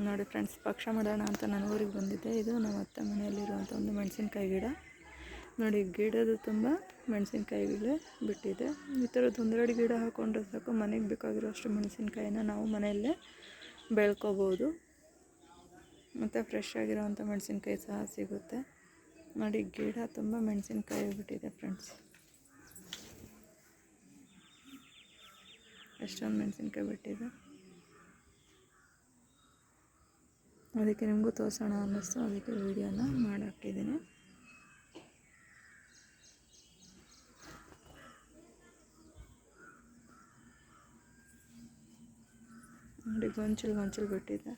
ನೋಡಿ ಫ್ರೆಂಡ್ಸ್, ಪಕ್ಷ ಮಾಡೋಣ ಅಂತ ನಾನು ಊರಿಗೆ ಬಂದಿದ್ದೆ. ಇದು ನಮ್ಮ ಅತ್ತೆ ಮನೆಯಲ್ಲಿರುವಂಥ ಒಂದು ಮೆಣಸಿನ್ಕಾಯಿ ಗಿಡ. ನೋಡಿ, ಗಿಡದ ತುಂಬ ಮೆಣಸಿನ್ಕಾಯಿಗಳೇ ಬಿಟ್ಟಿದೆ. ಈ ಥರದ್ದು ಒಂದೆರಡು ಗಿಡ ಹಾಕ್ಕೊಂಡ್ರೆ ಸಾಕು, ಮನೆಗೆ ಬೇಕಾಗಿರೋಷ್ಟು ಮೆಣಸಿನ್ಕಾಯಿನ ನಾವು ಮನೆಯಲ್ಲೇ ಬೆಳ್ಕೊಬೋದು. ಮತ್ತು ಫ್ರೆಶ್ ಆಗಿರೋವಂಥ ಮೆಣಸಿನ್ಕಾಯಿ ಸಹ ಸಿಗುತ್ತೆ. ನೋಡಿ, ಗಿಡ ತುಂಬ ಮೆಣಸಿನ್ಕಾಯಿ ಬಿಟ್ಟಿದೆ ಫ್ರೆಂಡ್ಸ್. ಎಷ್ಟೊಂದು ಮೆಣಸಿನ್ಕಾಯಿ ಬಿಟ್ಟಿದೆ. ಅದಕ್ಕೆ ನಿಮಗೂ ತೋರಿಸೋಣ ಅನ್ನಿಸ್ತು, ಅದಕ್ಕೆ ವೀಡಿಯೋನ ಮಾಡಾಕಿದ್ದೀನಿ. ನೋಡಿ, ಗೊಂಚಲು ಬಿಟ್ಟಿದೆ.